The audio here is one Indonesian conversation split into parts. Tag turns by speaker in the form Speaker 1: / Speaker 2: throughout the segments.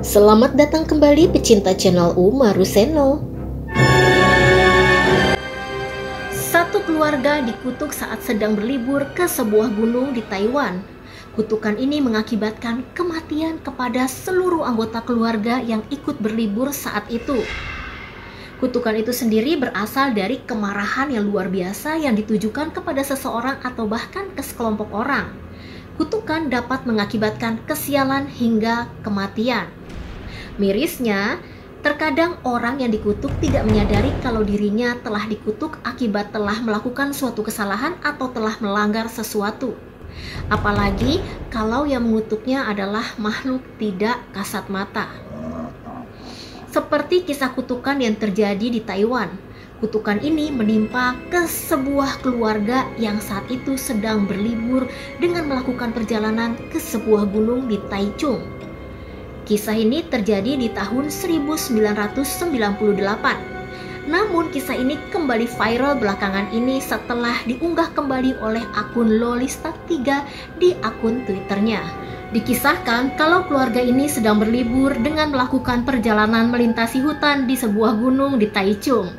Speaker 1: Selamat datang kembali pecinta channel Umaruseno. Satu keluarga dikutuk saat sedang berlibur ke sebuah gunung di Taiwan. Kutukan ini mengakibatkan kematian kepada seluruh anggota keluarga yang ikut berlibur saat itu. Kutukan itu sendiri berasal dari kemarahan yang luar biasa yang ditujukan kepada seseorang atau bahkan ke sekelompok orang. Kutukan dapat mengakibatkan kesialan hingga kematian. Mirisnya, terkadang orang yang dikutuk tidak menyadari kalau dirinya telah dikutuk akibat telah melakukan suatu kesalahan atau telah melanggar sesuatu. Apalagi kalau yang mengutuknya adalah makhluk tidak kasat mata. Seperti kisah kutukan yang terjadi di Taiwan. Kutukan ini menimpa ke sebuah keluarga yang saat itu sedang berlibur dengan melakukan perjalanan ke sebuah gunung di Taichung. Kisah ini terjadi di tahun 1998. Namun kisah ini kembali viral belakangan ini setelah diunggah kembali oleh akun Lolista3 di akun Twitternya. Dikisahkan kalau keluarga ini sedang berlibur dengan melakukan perjalanan melintasi hutan di sebuah gunung di Taichung.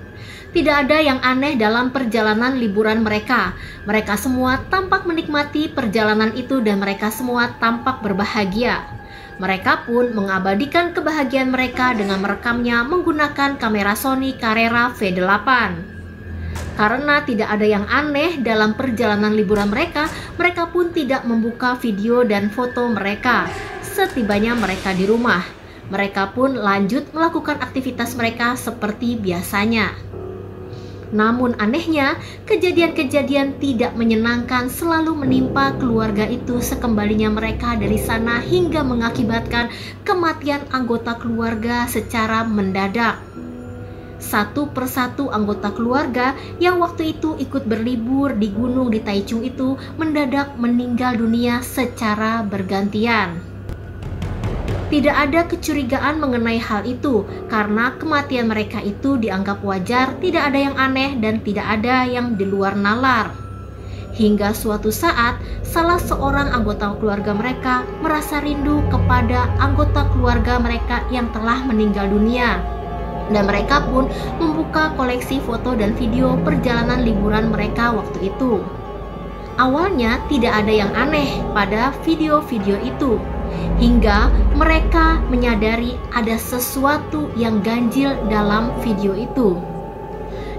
Speaker 1: Tidak ada yang aneh dalam perjalanan liburan mereka. Mereka semua tampak menikmati perjalanan itu dan mereka semua tampak berbahagia. Mereka pun mengabadikan kebahagiaan mereka dengan merekamnya menggunakan kamera Sony Carrera V8. Karena tidak ada yang aneh dalam perjalanan liburan mereka, mereka pun tidak membuka video dan foto mereka. Setibanya mereka di rumah, mereka pun lanjut melakukan aktivitas mereka seperti biasanya. Namun anehnya, kejadian-kejadian tidak menyenangkan selalu menimpa keluarga itu sekembalinya mereka dari sana hingga mengakibatkan kematian anggota keluarga secara mendadak. Satu persatu anggota keluarga yang waktu itu ikut berlibur di gunung di Taichung itu mendadak meninggal dunia secara bergantian. Tidak ada kecurigaan mengenai hal itu karena kematian mereka itu dianggap wajar, tidak ada yang aneh dan tidak ada yang di luar nalar. Hingga suatu saat, salah seorang anggota keluarga mereka merasa rindu kepada anggota keluarga mereka yang telah meninggal dunia. Dan mereka pun membuka koleksi foto dan video perjalanan liburan mereka waktu itu. Awalnya tidak ada yang aneh pada video-video itu. Hingga mereka menyadari ada sesuatu yang ganjil dalam video itu.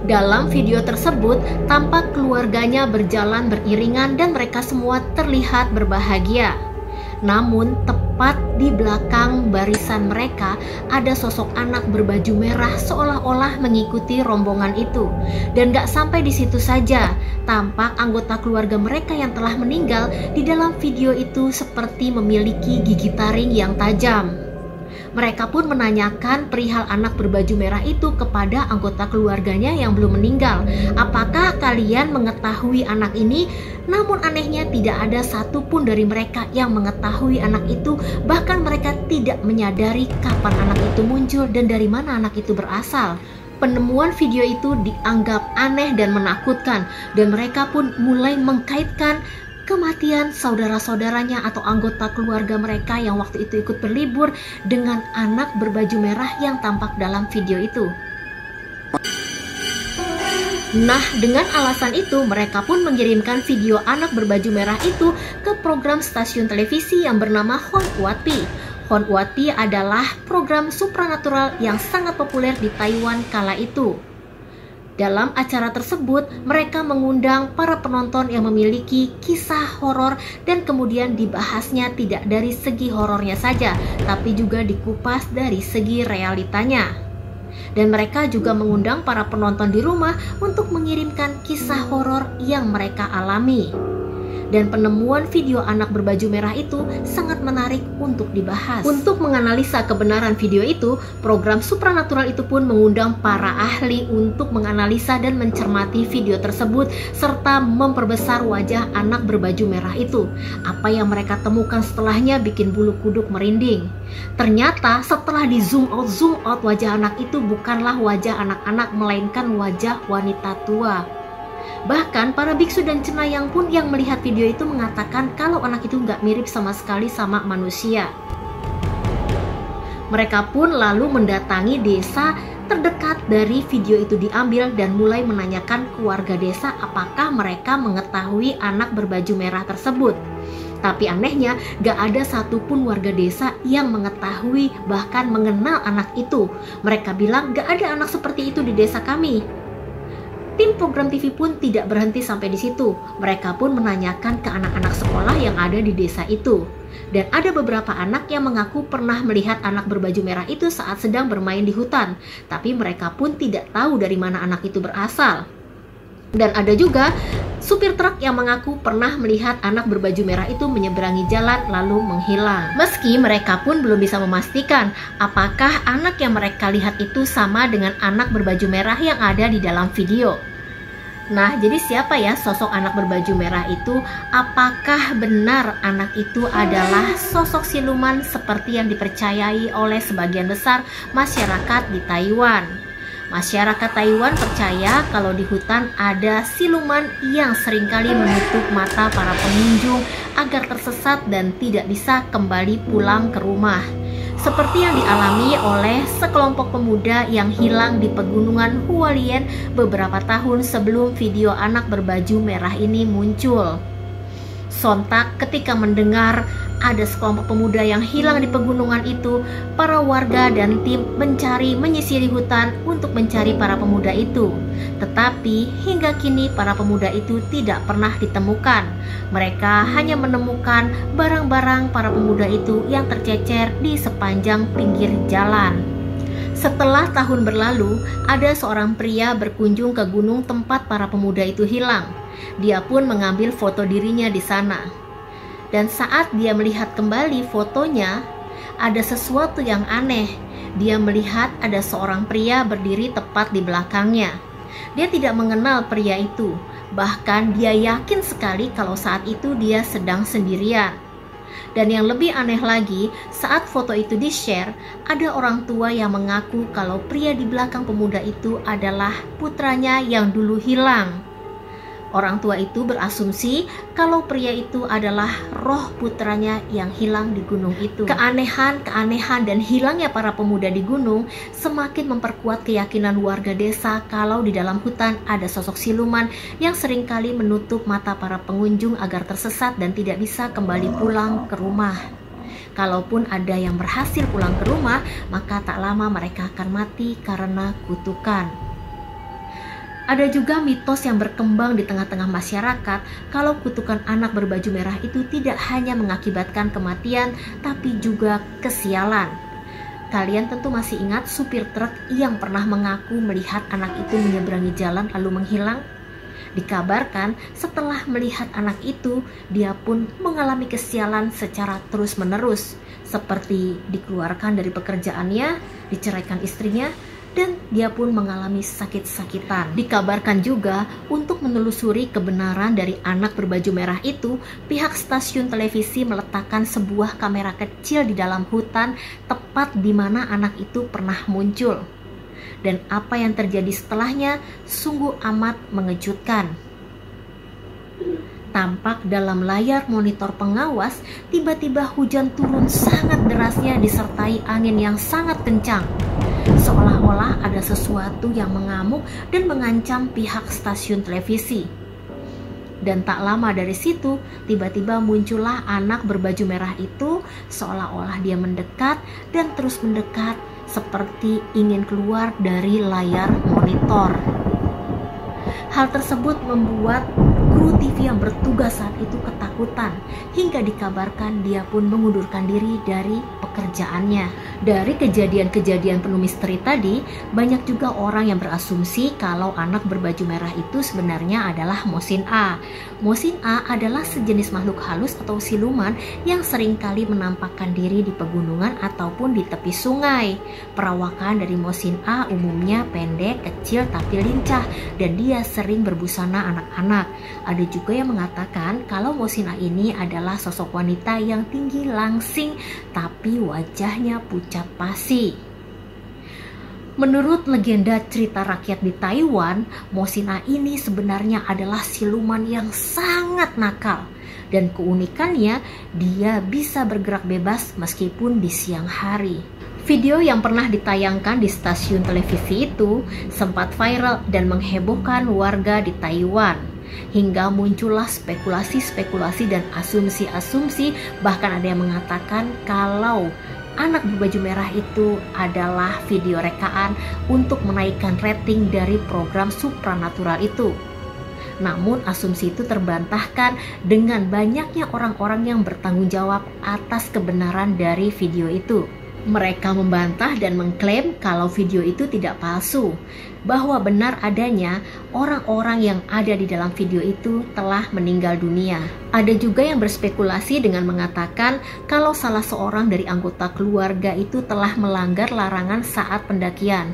Speaker 1: Dalam video tersebut, tampak keluarganya berjalan beriringan dan mereka semua terlihat berbahagia. Namun tepat di belakang barisan mereka ada sosok anak berbaju merah seolah-olah mengikuti rombongan itu. Dan gak sampai di situ saja, tampak anggota keluarga mereka yang telah meninggal di dalam video itu seperti memiliki gigi taring yang tajam. Mereka pun menanyakan perihal anak berbaju merah itu kepada anggota keluarganya yang belum meninggal. Apakah kalian mengetahui anak ini? Namun anehnya tidak ada satupun dari mereka yang mengetahui anak itu. Bahkan mereka tidak menyadari kapan anak itu muncul dan dari mana anak itu berasal. Penemuan video itu dianggap aneh dan menakutkan, dan mereka pun mulai mengkaitkan kematian saudara-saudaranya atau anggota keluarga mereka yang waktu itu ikut berlibur dengan anak berbaju merah yang tampak dalam video itu. Nah, dengan alasan itu mereka pun mengirimkan video anak berbaju merah itu ke program stasiun televisi yang bernama Honwati. Honwati adalah program supranatural yang sangat populer di Taiwan kala itu. Dalam acara tersebut, mereka mengundang para penonton yang memiliki kisah horor dan kemudian dibahasnya tidak dari segi horornya saja, tapi juga dikupas dari segi realitanya. Dan mereka juga mengundang para penonton di rumah untuk mengirimkan kisah horor yang mereka alami. Dan penemuan video anak berbaju merah itu sangat menarik untuk dibahas. Untuk menganalisa kebenaran video itu, program supranatural itu pun mengundang para ahli untuk menganalisa dan mencermati video tersebut serta memperbesar wajah anak berbaju merah itu. Apa yang mereka temukan setelahnya bikin bulu kuduk merinding. Ternyata setelah di zoom out wajah anak itu bukanlah wajah anak-anak melainkan wajah wanita tua. Bahkan para biksu dan cenayang pun yang melihat video itu mengatakan kalau anak itu nggak mirip sama sekali sama manusia. Mereka pun lalu mendatangi desa terdekat dari video itu diambil dan mulai menanyakan ke warga desa apakah mereka mengetahui anak berbaju merah tersebut. Tapi anehnya gak ada satupun warga desa yang mengetahui bahkan mengenal anak itu. Mereka bilang gak ada anak seperti itu di desa kami. Tim program TV pun tidak berhenti sampai di situ. Mereka pun menanyakan ke anak-anak sekolah yang ada di desa itu. Dan ada beberapa anak yang mengaku pernah melihat anak berbaju merah itu saat sedang bermain di hutan. Tapi mereka pun tidak tahu dari mana anak itu berasal. Dan ada juga supir truk yang mengaku pernah melihat anak berbaju merah itu menyeberangi jalan lalu menghilang. Meski mereka pun belum bisa memastikan apakah anak yang mereka lihat itu sama dengan anak berbaju merah yang ada di dalam video. Nah, jadi siapa ya sosok anak berbaju merah itu? Apakah benar anak itu adalah sosok siluman seperti yang dipercayai oleh sebagian besar masyarakat di Taiwan? Masyarakat Taiwan percaya kalau di hutan ada siluman yang seringkali menutup mata para pengunjung agar tersesat dan tidak bisa kembali pulang ke rumah. Seperti yang dialami oleh sekelompok pemuda yang hilang di pegunungan Hualien beberapa tahun sebelum video anak berbaju merah ini muncul. Sontak ketika mendengar ada sekelompok pemuda yang hilang di pegunungan itu, para warga dan tim menyisiri hutan untuk mencari para pemuda itu. Tetapi hingga kini para pemuda itu tidak pernah ditemukan. Mereka hanya menemukan barang-barang para pemuda itu yang tercecer di sepanjang pinggir jalan. Setelah tahun berlalu, ada seorang pria berkunjung ke gunung tempat para pemuda itu hilang. Dia pun mengambil foto dirinya di sana. Dan saat dia melihat kembali fotonya, ada sesuatu yang aneh. Dia melihat ada seorang pria berdiri tepat di belakangnya. Dia tidak mengenal pria itu. Bahkan dia yakin sekali kalau saat itu dia sedang sendirian. Dan yang lebih aneh lagi, saat foto itu di-share, ada orang tua yang mengaku kalau pria di belakang pemuda itu adalah putranya yang dulu hilang. Orang tua itu berasumsi kalau pria itu adalah roh putranya yang hilang di gunung itu. Keanehan dan hilangnya para pemuda di gunung semakin memperkuat keyakinan warga desa kalau di dalam hutan ada sosok siluman yang seringkali menutup mata para pengunjung agar tersesat dan tidak bisa kembali pulang ke rumah. Kalaupun ada yang berhasil pulang ke rumah, maka tak lama mereka akan mati karena kutukan. Ada juga mitos yang berkembang di tengah-tengah masyarakat kalau kutukan anak berbaju merah itu tidak hanya mengakibatkan kematian, tapi juga kesialan. Kalian tentu masih ingat supir truk yang pernah mengaku melihat anak itu menyeberangi jalan lalu menghilang? Dikabarkan setelah melihat anak itu, dia pun mengalami kesialan secara terus-menerus, seperti dikeluarkan dari pekerjaannya, diceraikan istrinya, dan dia pun mengalami sakit-sakitan. Dikabarkan juga untuk menelusuri kebenaran dari anak berbaju merah itu, pihak stasiun televisi meletakkan sebuah kamera kecil di dalam hutan tepat di mana anak itu pernah muncul. Dan apa yang terjadi setelahnya sungguh amat mengejutkan. Tampak dalam layar monitor pengawas, tiba-tiba hujan turun sangat derasnya disertai angin yang sangat kencang. Seolah-olah ada sesuatu yang mengamuk dan mengancam pihak stasiun televisi. Dan tak lama dari situ, tiba-tiba muncullah anak berbaju merah itu, seolah-olah dia mendekat dan terus mendekat seperti ingin keluar dari layar monitor. Hal tersebut membuat kru TV yang bertugas saat itu ketakutan, hingga dikabarkan dia pun mengundurkan diri dari pekerjaannya. Dari kejadian-kejadian penuh misteri tadi, banyak juga orang yang berasumsi kalau anak berbaju merah itu sebenarnya adalah Mosin A. Mosin A adalah sejenis makhluk halus atau siluman yang seringkali menampakkan diri di pegunungan ataupun di tepi sungai. Perawakan dari Mosin A umumnya pendek, kecil, tapi lincah, dan dia sering berbusana anak-anak. Ada juga yang mengatakan kalau Mosin A ini adalah sosok wanita yang tinggi langsing, tapi wajahnya pucat pasi. Menurut legenda cerita rakyat di Taiwan, Mosin A ini sebenarnya adalah siluman yang sangat nakal. Dan keunikannya, dia bisa bergerak bebas meskipun di siang hari. Video yang pernah ditayangkan di stasiun televisi itu sempat viral dan menghebohkan warga di Taiwan. Hingga muncullah spekulasi-spekulasi dan asumsi-asumsi, bahkan ada yang mengatakan kalau anak berbaju merah itu adalah video rekaan untuk menaikkan rating dari program supranatural itu. Namun asumsi itu terbantahkan dengan banyaknya orang-orang yang bertanggung jawab atas kebenaran dari video itu. Mereka membantah dan mengklaim kalau video itu tidak palsu, bahwa benar adanya orang-orang yang ada di dalam video itu telah meninggal dunia. Ada juga yang berspekulasi dengan mengatakan kalau salah seorang dari anggota keluarga itu telah melanggar larangan saat pendakian.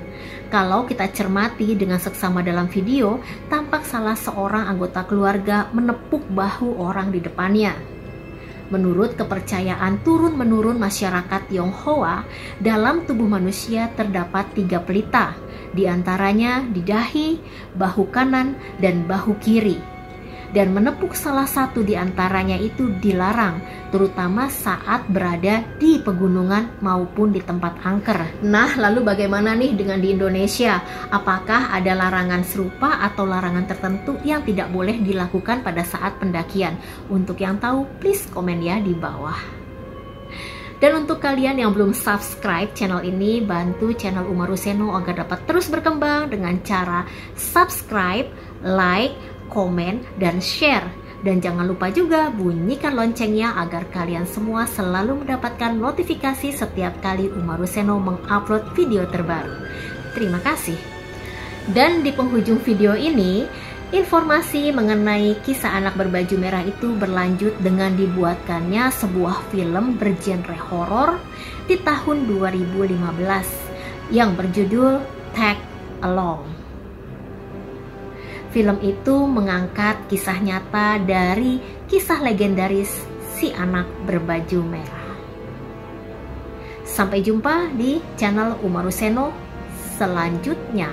Speaker 1: Kalau kita cermati dengan seksama dalam video, tampak salah seorang anggota keluarga menepuk bahu orang di depannya. Menurut kepercayaan turun-menurun masyarakat Tionghoa, dalam tubuh manusia terdapat 3 pelita, di antaranya di dahi, bahu kanan, dan bahu kiri. Dan menepuk salah satu di antaranya itu dilarang, terutama saat berada di pegunungan maupun di tempat angker. Nah, lalu bagaimana nih dengan di Indonesia? Apakah ada larangan serupa atau larangan tertentu yang tidak boleh dilakukan pada saat pendakian? Untuk yang tahu, please komen ya di bawah. Dan untuk kalian yang belum subscribe channel ini, bantu channel Umar Ruseno agar dapat terus berkembang dengan cara subscribe, like, komen, dan share. Dan jangan lupa juga bunyikan loncengnya agar kalian semua selalu mendapatkan notifikasi setiap kali Umar Ruseno mengupload video terbaru. Terima kasih. Dan di penghujung video ini, informasi mengenai kisah anak berbaju merah itu berlanjut dengan dibuatkannya sebuah film bergenre horor di tahun 2015 yang berjudul Tag Along. Film itu mengangkat kisah nyata dari kisah legendaris si anak berbaju merah. Sampai jumpa di channel Umar Ruseno selanjutnya.